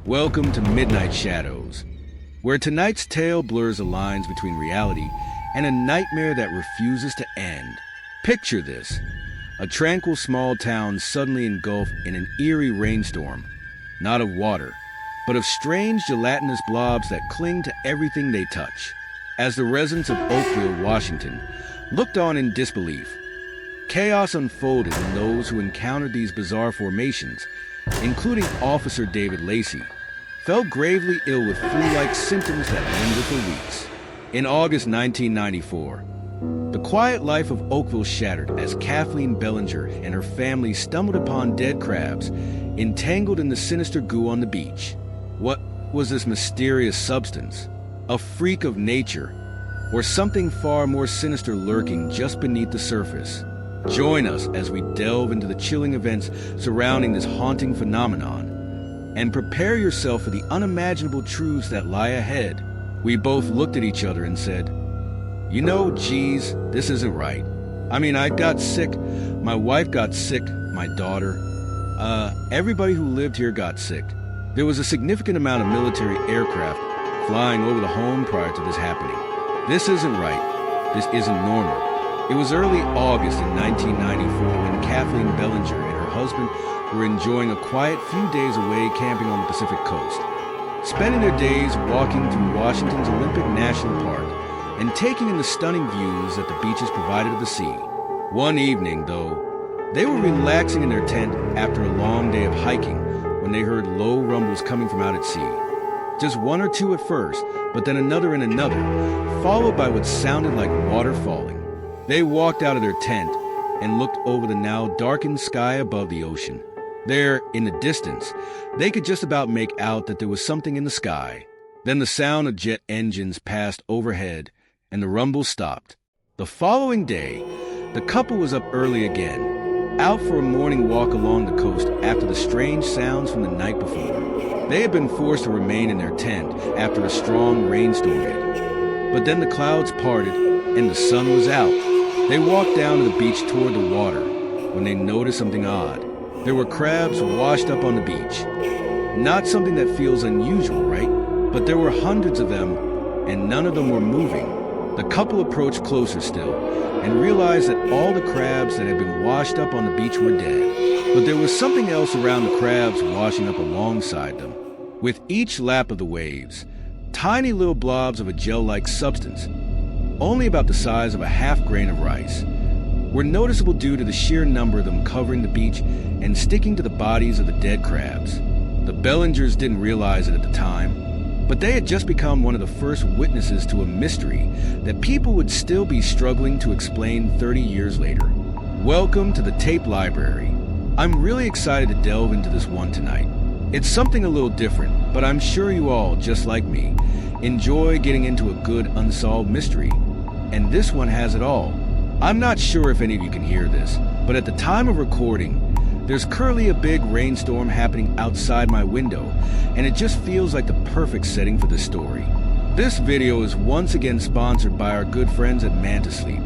Welcome to Midnight Shadows, where tonight's tale blurs the lines between reality and a nightmare that refuses to end. Picture this: a tranquil small town suddenly engulfed in an eerie rainstorm, not of water, but of strange gelatinous blobs that cling to everything they touch. As the residents of Oakville, Washington, looked on in disbelief, chaos unfolded in those who encountered these bizarre formations, including Officer David Lacey, fell gravely ill with flu-like symptoms that lingered for weeks. In August 1994, the quiet life of Oakville shattered as Kathleen Bellinger and her family stumbled upon dead crabs entangled in the sinister goo on the beach. What was this mysterious substance? A freak of nature, or something far more sinister lurking just beneath the surface? Join us as we delve into the chilling events surrounding this haunting phenomenon, and prepare yourself for the unimaginable truths that lie ahead. We both looked at each other and said, "You know, geez, this isn't right. I mean, I got sick, my wife got sick, my daughter. Everybody who lived here got sick. There was a significant amount of military aircraft flying over the home prior to this happening. This isn't right. This isn't normal." It was early August in 1994 when Kathleen Bellinger and her husband were enjoying a quiet few days away camping on the Pacific coast, spending their days walking through Washington's Olympic National Park and taking in the stunning views that the beaches provided of the sea. One evening, though, they were relaxing in their tent after a long day of hiking when they heard low rumbles coming from out at sea. Just one or two at first, but then another and another, followed by what sounded like water falling. They walked out of their tent and looked over the now darkened sky above the ocean. There, in the distance, they could just about make out that there was something in the sky. Then the sound of jet engines passed overhead, and the rumble stopped. The following day, the couple was up early again, out for a morning walk along the coast after the strange sounds from the night before. They had been forced to remain in their tent after a strong rainstorm hit. But then the clouds parted, and the sun was out. They walked down to the beach toward the water when they noticed something odd. There were crabs washed up on the beach. Not something that feels unusual, right? But there were hundreds of them, and none of them were moving. The couple approached closer still and realized that all the crabs that had been washed up on the beach were dead. But there was something else around the crabs washing up alongside them. With each lap of the waves, tiny little blobs of a gel-like substance, only about the size of a half grain of rice, were noticeable due to the sheer number of them covering the beach and sticking to the bodies of the dead crabs. The Bellingers didn't realize it at the time, but they had just become one of the first witnesses to a mystery that people would still be struggling to explain 30 years later. Welcome to the Tape Library. I'm really excited to delve into this one tonight. It's something a little different, but I'm sure you all, just like me, enjoy getting into a good unsolved mystery. And this one has it all. I'm not sure if any of you can hear this, but at the time of recording, there's currently a big rainstorm happening outside my window, and it just feels like the perfect setting for this story. This video is once again sponsored by our good friends at Manta Sleep,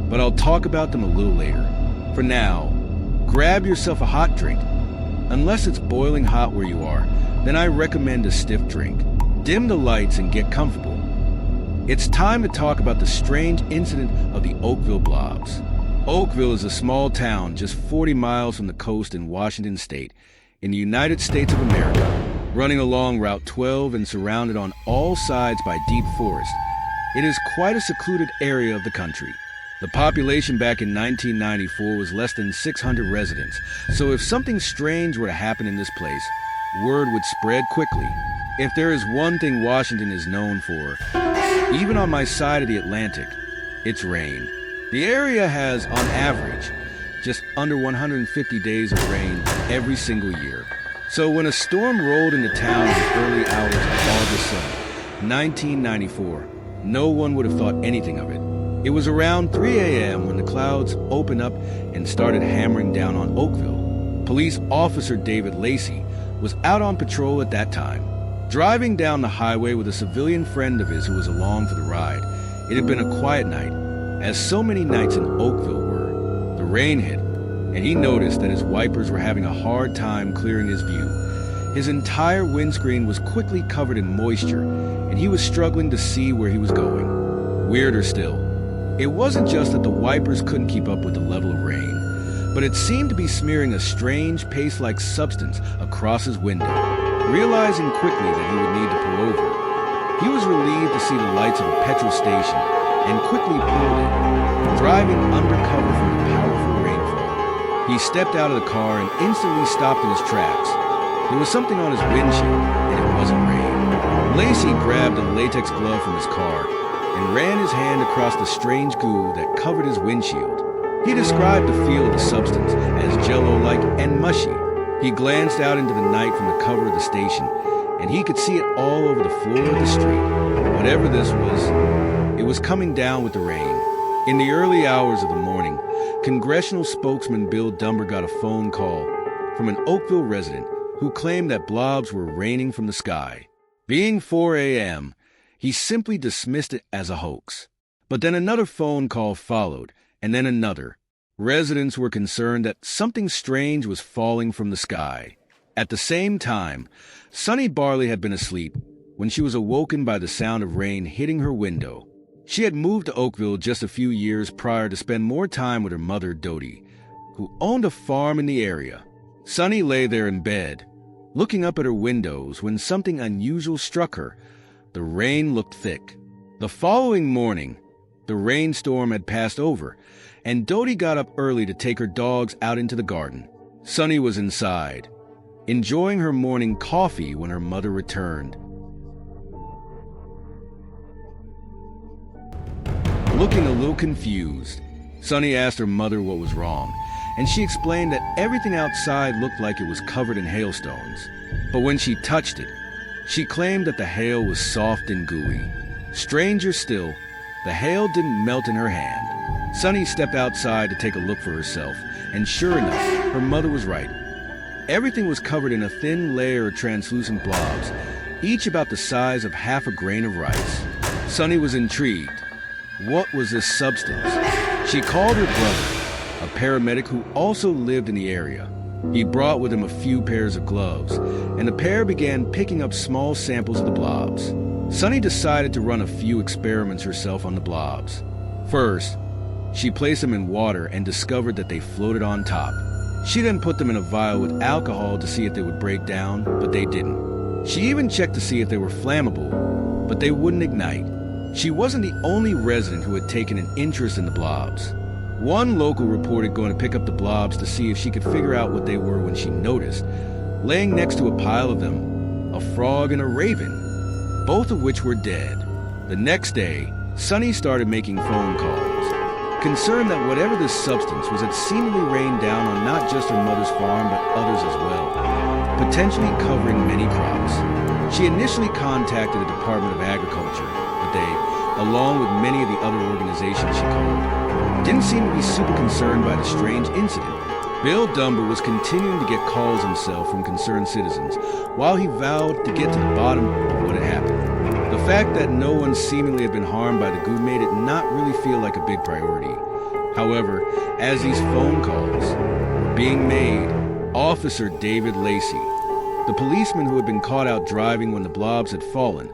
but I'll talk about them a little later. For now, grab yourself a hot drink. Unless it's boiling hot where you are, then I recommend a stiff drink. Dim the lights and get comfortable. It's time to talk about the strange incident of the Oakville blobs. Oakville is a small town just 40 miles from the coast in Washington State, in the United States of America, running along Route 12 and surrounded on all sides by deep forest. It is quite a secluded area of the country. The population back in 1994 was less than 600 residents, so if something strange were to happen in this place, word would spread quickly. If there is one thing Washington is known for, even on my side of the Atlantic, it's rain. The area has, on average, just under 150 days of rain every single year. So when a storm rolled into town in the early hours of August 7, 1994, no one would have thought anything of it. It was around 3 a.m. when the clouds opened up and started hammering down on Oakville. Police officer David Lacey was out on patrol at that time, driving down the highway with a civilian friend of his who was along for the ride. It had been a quiet night, as so many nights in Oakville were. The rain hit, and he noticed that his wipers were having a hard time clearing his view. His entire windscreen was quickly covered in moisture, and he was struggling to see where he was going. Weirder still, it wasn't just that the wipers couldn't keep up with the level of rain, but it seemed to be smearing a strange paste-like substance across his window. Realizing quickly that he would need to pull over, he was relieved to see the lights of a petrol station and quickly pulled in, driving undercover from the powerful rainfall. He stepped out of the car and instantly stopped in his tracks. There was something on his windshield, and it wasn't rain. Lacey grabbed a latex glove from his car and ran his hand across the strange goo that covered his windshield. He described the feel of the substance as jello-like and mushy. He glanced out into the night from the cover of the station, and he could see it all over the floor of the street. Whatever this was, it was coming down with the rain. In the early hours of the morning, congressional spokesman Bill Dumber got a phone call from an Oakville resident who claimed that blobs were raining from the sky. Being 4 a.m., he simply dismissed it as a hoax. But then another phone call followed, and then another. Residents were concerned that something strange was falling from the sky. At the same time, Sunny Barley had been asleep when she was awoken by the sound of rain hitting her window. She had moved to Oakville just a few years prior to spend more time with her mother, Dodie, who owned a farm in the area. Sunny lay there in bed, looking up at her windows when something unusual struck her. The rain looked thick. The following morning, the rainstorm had passed over, and Dodie got up early to take her dogs out into the garden. Sunny was inside, enjoying her morning coffee when her mother returned. Looking a little confused, Sunny asked her mother what was wrong, and she explained that everything outside looked like it was covered in hailstones. But when she touched it, she claimed that the hail was soft and gooey. Stranger still, the hail didn't melt in her hand. Sunny stepped outside to take a look for herself, and sure enough, her mother was right. Everything was covered in a thin layer of translucent blobs, each about the size of half a grain of rice. Sunny was intrigued. What was this substance? She called her brother, a paramedic who also lived in the area. He brought with him a few pairs of gloves, and the pair began picking up small samples of the blobs. Sunny decided to run a few experiments herself on the blobs. First, she placed them in water and discovered that they floated on top. She then put them in a vial with alcohol to see if they would break down, but they didn't. She even checked to see if they were flammable, but they wouldn't ignite. She wasn't the only resident who had taken an interest in the blobs. One local reported going to pick up the blobs to see if she could figure out what they were when she noticed, laying next to a pile of them, a frog and a raven, both of which were dead. The next day, Sunny started making phone calls, concerned that whatever this substance was had seemingly rained down on not just her mother's farm but others as well, potentially covering many crops. She initially contacted the Department of Agriculture, but they, along with many of the other organizations she called, didn't seem to be super concerned by the strange incident. Bill Dumber was continuing to get calls himself from concerned citizens, while he vowed to get to the bottom of what had happened. The fact that no one seemingly had been harmed by the goo made it not really feel like a big priority. However, as these phone calls were being made, Officer David Lacey, the policeman who had been caught out driving when the blobs had fallen,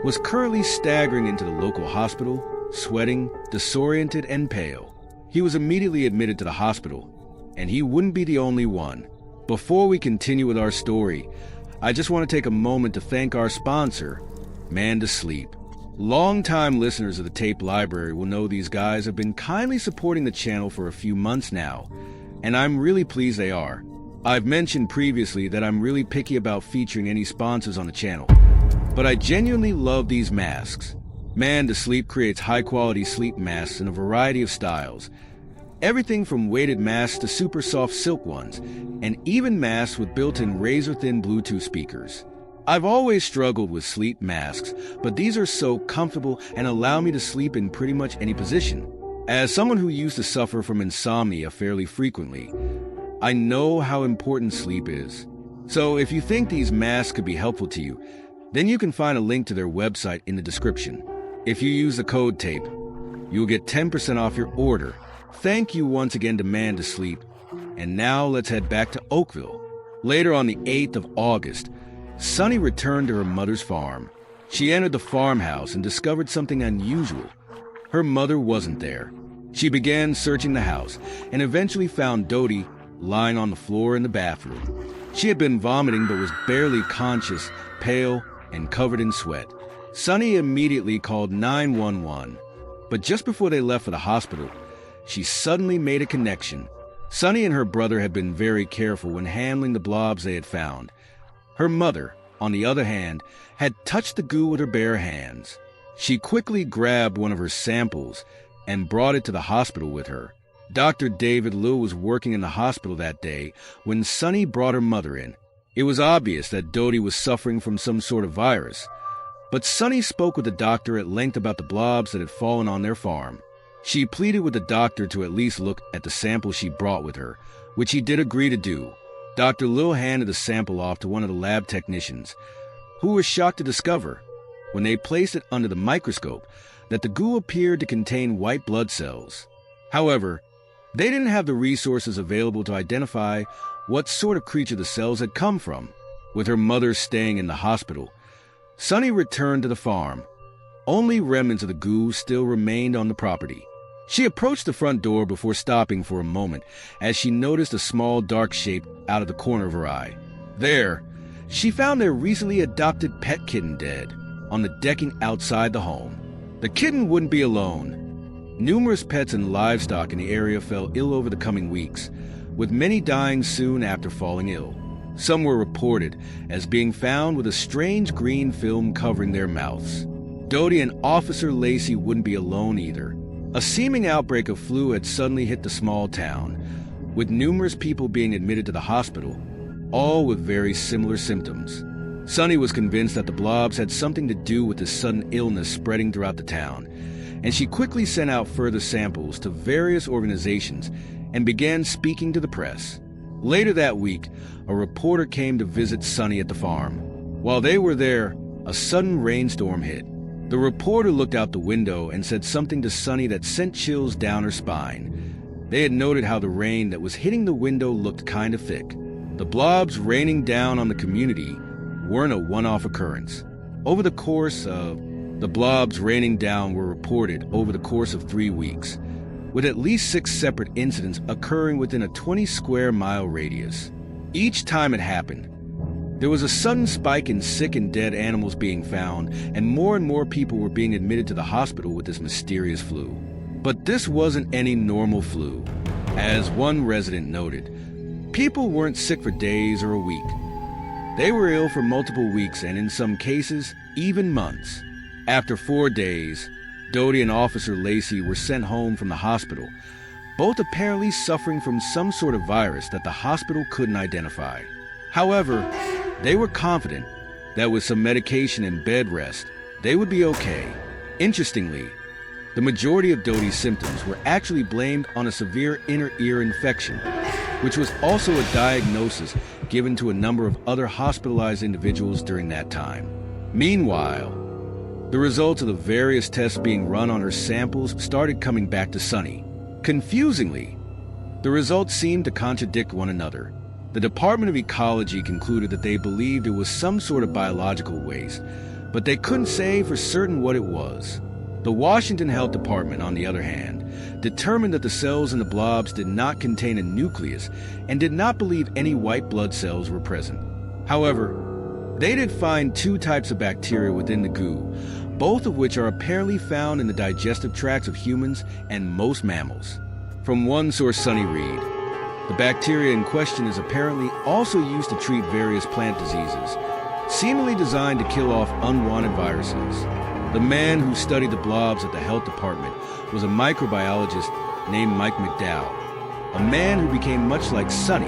was currently staggering into the local hospital, sweating, disoriented, and pale. He was immediately admitted to the hospital, and he wouldn't be the only one. Before we continue with our story, I just want to take a moment to thank our sponsor, Man to Sleep. Longtime listeners of the tape library will know these guys have been kindly supporting the channel for a few months now, and I'm really pleased they are. I've mentioned previously that I'm really picky about featuring any sponsors on the channel, but I genuinely love these masks. Man to Sleep creates high-quality sleep masks in a variety of styles. Everything from weighted masks to super soft silk ones, and even masks with built-in razor-thin Bluetooth speakers. I've always struggled with sleep masks, but these are so comfortable and allow me to sleep in pretty much any position. As someone who used to suffer from insomnia fairly frequently, I know how important sleep is. So if you think these masks could be helpful to you, then you can find a link to their website in the description. If you use the code TAPE, you'll get 10% off your order. Thank you once again to Man to Sleep. And now let's head back to Oakville. Later on the 8th of August, Sunny returned to her mother's farm. She entered the farmhouse and discovered something unusual. Her mother wasn't there. She began searching the house and eventually found Dodie lying on the floor in the bathroom. She had been vomiting but was barely conscious, pale, and covered in sweat. Sunny immediately called 911, but just before they left for the hospital, she suddenly made a connection. Sunny and her brother had been very careful when handling the blobs they had found. Her mother, on the other hand, had touched the goo with her bare hands. She quickly grabbed one of her samples and brought it to the hospital with her. Dr. David Liu was working in the hospital that day when Sunny brought her mother in. It was obvious that Dodie was suffering from some sort of virus, but Sunny spoke with the doctor at length about the blobs that had fallen on their farm. She pleaded with the doctor to at least look at the sample she brought with her, which he did agree to do. Dr. Liu handed the sample off to one of the lab technicians, who was shocked to discover, when they placed it under the microscope, that the goo appeared to contain white blood cells. However, they didn't have the resources available to identify what sort of creature the cells had come from. With her mother staying in the hospital, Sunny returned to the farm. Only remnants of the goo still remained on the property. She approached the front door before stopping for a moment as she noticed a small dark shape out of the corner of her eye. There, she found their recently adopted pet kitten dead on the decking outside the home. The kitten wouldn't be alone. Numerous pets and livestock in the area fell ill over the coming weeks, with many dying soon after falling ill. Some were reported as being found with a strange green film covering their mouths. Dodie and Officer Lacey wouldn't be alone either. A seeming outbreak of flu had suddenly hit the small town, with numerous people being admitted to the hospital, all with very similar symptoms. Sunny was convinced that the blobs had something to do with this sudden illness spreading throughout the town, and she quickly sent out further samples to various organizations and began speaking to the press. Later that week, a reporter came to visit Sunny at the farm. While they were there, a sudden rainstorm hit. The reporter looked out the window and said something to Sunny that sent chills down her spine. They had noted how the rain that was hitting the window looked kind of thick. The blobs raining down on the community weren't a one-off occurrence. The blobs raining down were reported over the course of 3 weeks, with at least 6 separate incidents occurring within a 20-square-mile radius. Each time it happened, there was a sudden spike in sick and dead animals being found, and more people were being admitted to the hospital with this mysterious flu. But this wasn't any normal flu. As one resident noted, people weren't sick for days or a week. They were ill for multiple weeks and in some cases, even months. After 4 days, Dodie and Officer Lacey were sent home from the hospital, both apparently suffering from some sort of virus that the hospital couldn't identify. However, they were confident that with some medication and bed rest, they would be okay. Interestingly, the majority of Dodie's symptoms were actually blamed on a severe inner ear infection, which was also a diagnosis given to a number of other hospitalized individuals during that time. Meanwhile, the results of the various tests being run on her samples started coming back to Sunny. Confusingly, the results seemed to contradict one another. The Department of Ecology concluded that they believed it was some sort of biological waste, but they couldn't say for certain what it was. The Washington Health Department, on the other hand, determined that the cells in the blobs did not contain a nucleus and did not believe any white blood cells were present. However, they did find 2 types of bacteria within the goo, both of which are apparently found in the digestive tracts of humans and most mammals. From one source Sunny read, the bacteria in question is apparently also used to treat various plant diseases, seemingly designed to kill off unwanted viruses. The man who studied the blobs at the health department was a microbiologist named Mike McDowell, a man who became much like Sunny,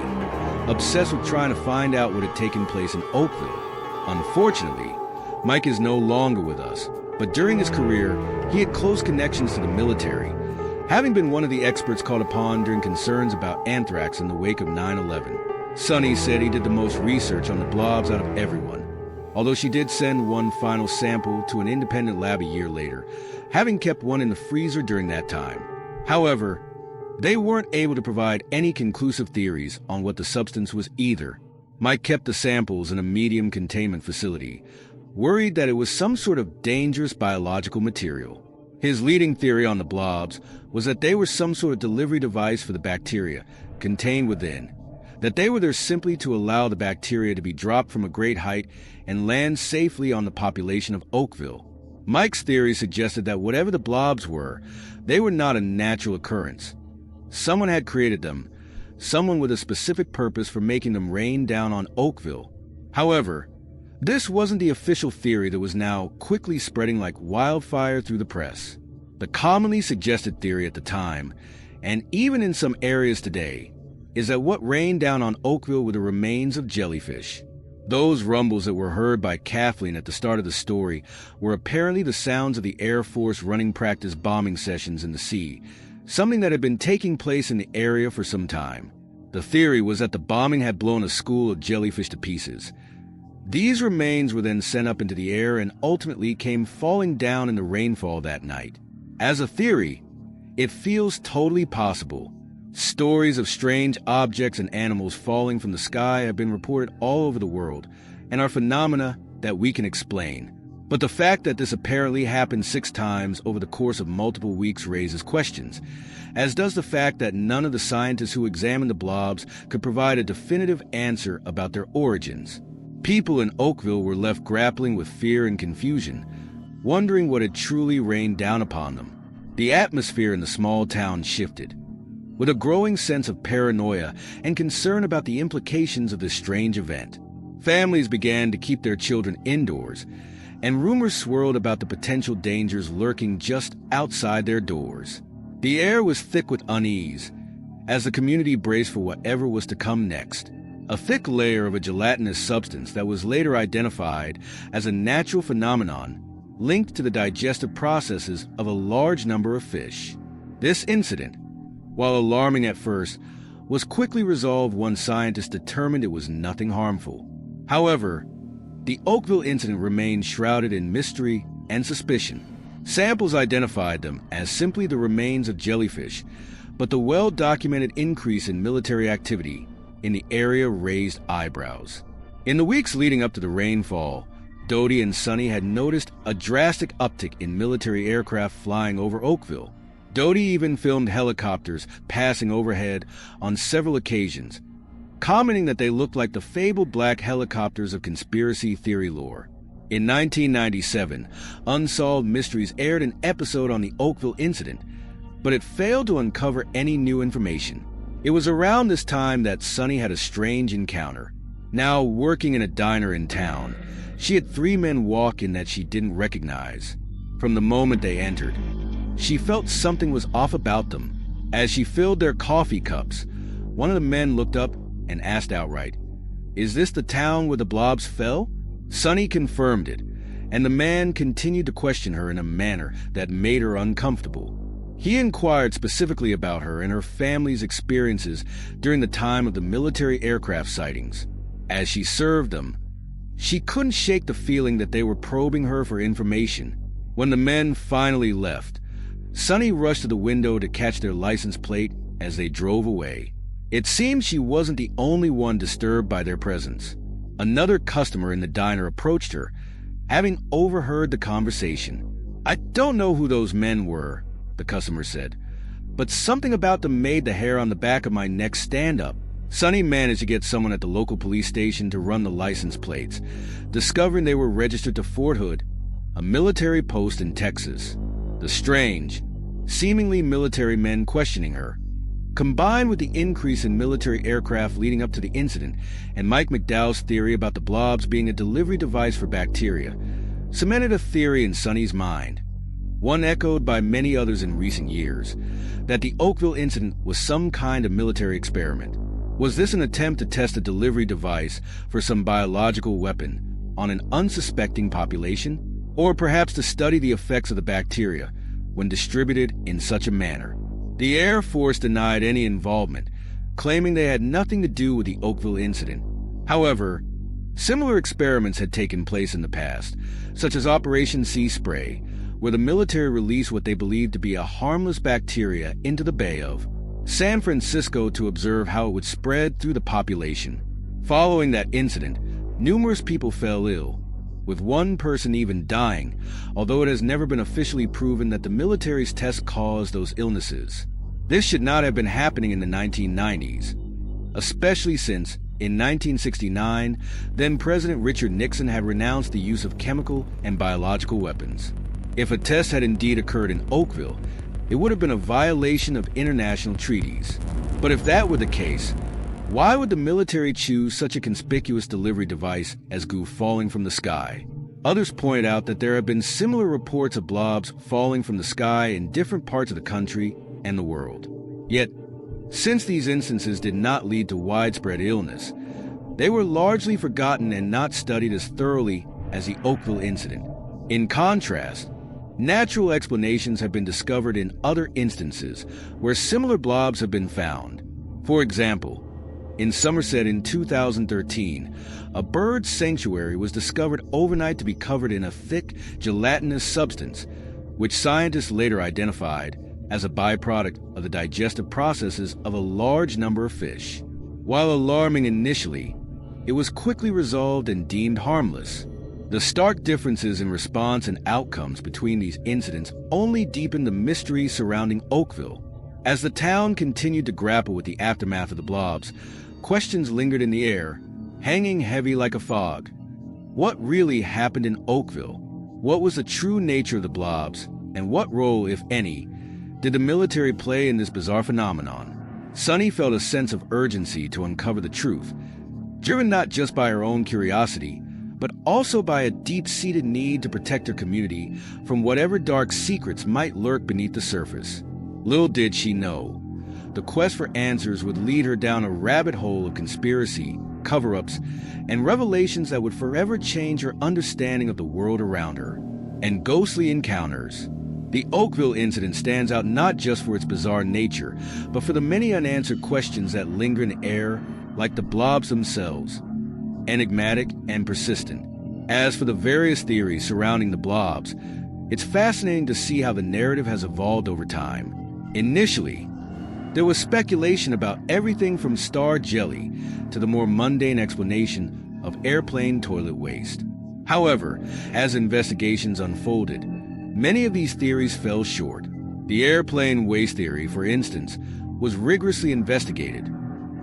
obsessed with trying to find out what had taken place in Oakville. Unfortunately, Mike is no longer with us, but during his career, he had close connections to the military, having been one of the experts called upon during concerns about anthrax in the wake of 9/11. Sunny said he did the most research on the blobs out of everyone, although she did send one final sample to an independent lab a year later, having kept one in the freezer during that time. However, they weren't able to provide any conclusive theories on what the substance was either. Mike kept the samples in a medium containment facility, worried that it was some sort of dangerous biological material. His leading theory on the blobs was that they were some sort of delivery device for the bacteria contained within, that they were there simply to allow the bacteria to be dropped from a great height and land safely on the population of Oakville. Mike's theory suggested that whatever the blobs were, they were not a natural occurrence. Someone had created them, someone with a specific purpose for making them rain down on Oakville. However, this wasn't the official theory that was now quickly spreading like wildfire through the press. The commonly suggested theory at the time, and even in some areas today, is that what rained down on Oakville were the remains of jellyfish. Those rumbles that were heard by Kathleen at the start of the story were apparently the sounds of the Air Force running practice bombing sessions in the sea, something that had been taking place in the area for some time. The theory was that the bombing had blown a school of jellyfish to pieces. These remains were then sent up into the air and ultimately came falling down in the rainfall that night. As a theory, it feels totally possible. Stories of strange objects and animals falling from the sky have been reported all over the world and are phenomena that we can explain. But the fact that this apparently happened 6 times over the course of multiple weeks raises questions, as does the fact that none of the scientists who examined the blobs could provide a definitive answer about their origins. People in Oakville were left grappling with fear and confusion, wondering what had truly rained down upon them. The atmosphere in the small town shifted, with a growing sense of paranoia and concern about the implications of this strange event. Families began to keep their children indoors, and rumors swirled about the potential dangers lurking just outside their doors. The air was thick with unease, as the community braced for whatever was to come next. A thick layer of a gelatinous substance that was later identified as a natural phenomenon linked to the digestive processes of a large number of fish. This incident, while alarming at first, was quickly resolved once scientists determined it was nothing harmful. However, the Oakville incident remained shrouded in mystery and suspicion. Samples identified them as simply the remains of jellyfish, but the well-documented increase in military activity in the area raised eyebrows. In the weeks leading up to the rainfall, Dodie and Sonny had noticed a drastic uptick in military aircraft flying over Oakville. Dodie even filmed helicopters passing overhead on several occasions, commenting that they looked like the fabled black helicopters of conspiracy theory lore. In 1997, Unsolved Mysteries aired an episode on the Oakville incident, but it failed to uncover any new information. It was around this time that Sonny had a strange encounter. Now working in a diner in town, she had 3 men walk in that she didn't recognize. From the moment they entered, she felt something was off about them. As she filled their coffee cups, one of the men looked up and asked outright, "Is this the town where the blobs fell?" Sonny confirmed it, and the man continued to question her in a manner that made her uncomfortable. He inquired specifically about her and her family's experiences during the time of the military aircraft sightings. As she served them, she couldn't shake the feeling that they were probing her for information. When the men finally left, Sonny rushed to the window to catch their license plate as they drove away. It seemed she wasn't the only one disturbed by their presence. Another customer in the diner approached her, having overheard the conversation. "I don't know who those men were," the customer said, "but something about them made the hair on the back of my neck stand up." Sonny managed to get someone at the local police station to run the license plates, discovering they were registered to Fort Hood, a military post in Texas. The strange, seemingly military men questioning her, combined with the increase in military aircraft leading up to the incident and Mike McDowell's theory about the blobs being a delivery device for bacteria, cemented a theory in Sonny's mind, one echoed by many others in recent years, that the Oakville incident was some kind of military experiment. Was this an attempt to test a delivery device for some biological weapon on an unsuspecting population? Or perhaps to study the effects of the bacteria when distributed in such a manner? The Air Force denied any involvement, claiming they had nothing to do with the Oakville incident. However, similar experiments had taken place in the past, such as Operation Sea Spray, where the military released what they believed to be a harmless bacteria into the Bay of San Francisco to observe how it would spread through the population. Following that incident, numerous people fell ill, with one person even dying, although it has never been officially proven that the military's tests caused those illnesses. This should not have been happening in the 1990s, especially since, in 1969, then-President Richard Nixon had renounced the use of chemical and biological weapons. If a test had indeed occurred in Oakville, it would have been a violation of international treaties. But if that were the case, why would the military choose such a conspicuous delivery device as goo falling from the sky? Others point out that there have been similar reports of blobs falling from the sky in different parts of the country and the world. Yet, since these instances did not lead to widespread illness, they were largely forgotten and not studied as thoroughly as the Oakville incident. In contrast, natural explanations have been discovered in other instances where similar blobs have been found. For example, in Somerset in 2013, a bird sanctuary was discovered overnight to be covered in a thick, gelatinous substance, which scientists later identified as a byproduct of the digestive processes of a large number of fish. While alarming initially, it was quickly resolved and deemed harmless. The stark differences in response and outcomes between these incidents only deepened the mystery surrounding Oakville. As the town continued to grapple with the aftermath of the blobs, questions lingered in the air, hanging heavy like a fog. What really happened in Oakville? What was the true nature of the blobs? And what role, if any, did the military play in this bizarre phenomenon? Sunny felt a sense of urgency to uncover the truth, driven not just by her own curiosity, but also by a deep-seated need to protect her community from whatever dark secrets might lurk beneath the surface. Little did she know, the quest for answers would lead her down a rabbit hole of conspiracy, cover-ups, and revelations that would forever change her understanding of the world around her. And ghostly encounters. The Oakville incident stands out not just for its bizarre nature, but for the many unanswered questions that linger in the air, like the blobs themselves, enigmatic and persistent. As for the various theories surrounding the blobs, it's fascinating to see how the narrative has evolved over time. Initially, there was speculation about everything from star jelly to the more mundane explanation of airplane toilet waste. However, as investigations unfolded, many of these theories fell short. The airplane waste theory, for instance, was rigorously investigated,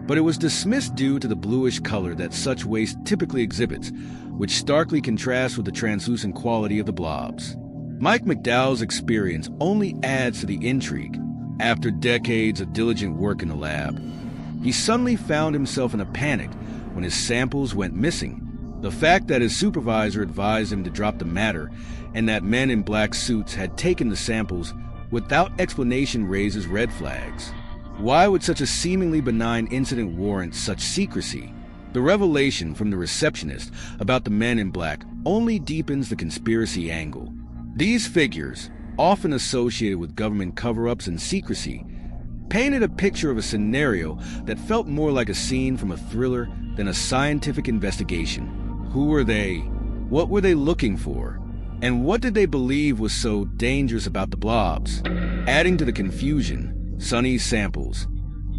but it was dismissed due to the bluish color that such waste typically exhibits, which starkly contrasts with the translucent quality of the blobs. Mike McDowell's experience only adds to the intrigue. After decades of diligent work in the lab, he suddenly found himself in a panic when his samples went missing. The fact that his supervisor advised him to drop the matter and that men in black suits had taken the samples without explanation raises red flags. Why would such a seemingly benign incident warrant such secrecy? The revelation from the receptionist about the men in black only deepens the conspiracy angle. These figures, often associated with government cover-ups and secrecy, painted a picture of a scenario that felt more like a scene from a thriller than a scientific investigation. Who were they? What were they looking for? And what did they believe was so dangerous about the blobs? Adding to the confusion, Sunny's samples,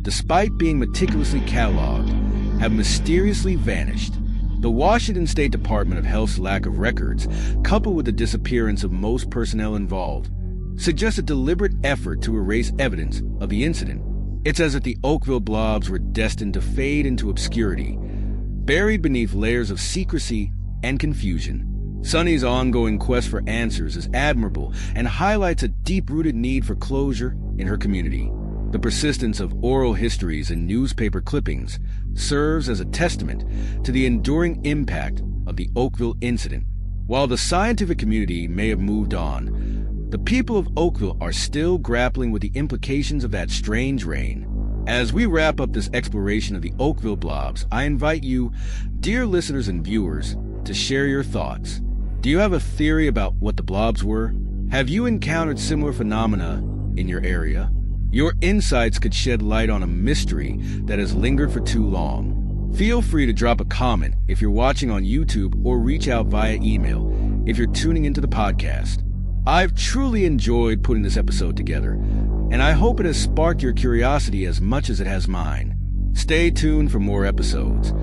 despite being meticulously cataloged, have mysteriously vanished. The Washington State Department of Health's lack of records, coupled with the disappearance of most personnel involved, suggests a deliberate effort to erase evidence of the incident. It's as if the Oakville blobs were destined to fade into obscurity, buried beneath layers of secrecy and confusion. Sunny's ongoing quest for answers is admirable and highlights a deep-rooted need for closure in her community. The persistence of oral histories and newspaper clippings serves as a testament to the enduring impact of the Oakville incident. While the scientific community may have moved on, the people of Oakville are still grappling with the implications of that strange rain. As we wrap up this exploration of the Oakville blobs, I invite you, dear listeners and viewers, to share your thoughts. Do you have a theory about what the blobs were? Have you encountered similar phenomena in your area? Your insights could shed light on a mystery that has lingered for too long. Feel free to drop a comment if you're watching on YouTube or reach out via email if you're tuning into the podcast. I've truly enjoyed putting this episode together, and I hope it has sparked your curiosity as much as it has mine. Stay tuned for more episodes.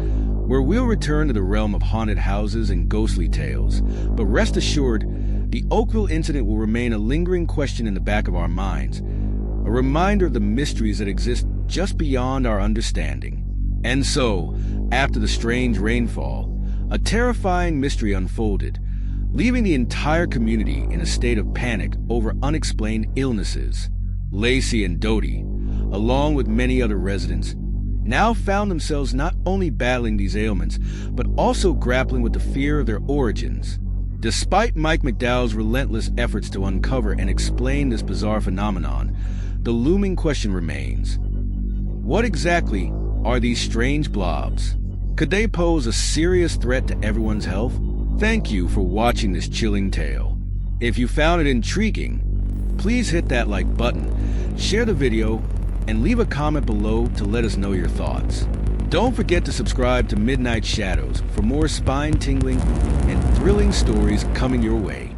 where we'll return to the realm of haunted houses and ghostly tales. But rest assured, the Oakville incident will remain a lingering question in the back of our minds, a reminder of the mysteries that exist just beyond our understanding. And so, after the strange rainfall, a terrifying mystery unfolded, leaving the entire community in a state of panic over unexplained illnesses. Lacey and Dodie, along with many other residents, now found themselves not only battling these ailments, but also grappling with the fear of their origins. Despite Mike McDowell's relentless efforts to uncover and explain this bizarre phenomenon, the looming question remains: what exactly are these strange blobs? Could they pose a serious threat to everyone's health? Thank you for watching this chilling tale. If you found it intriguing, please hit that like button, share the video, and leave a comment below to let us know your thoughts. Don't forget to subscribe to Midnight Shadows for more spine-tingling and thrilling stories coming your way.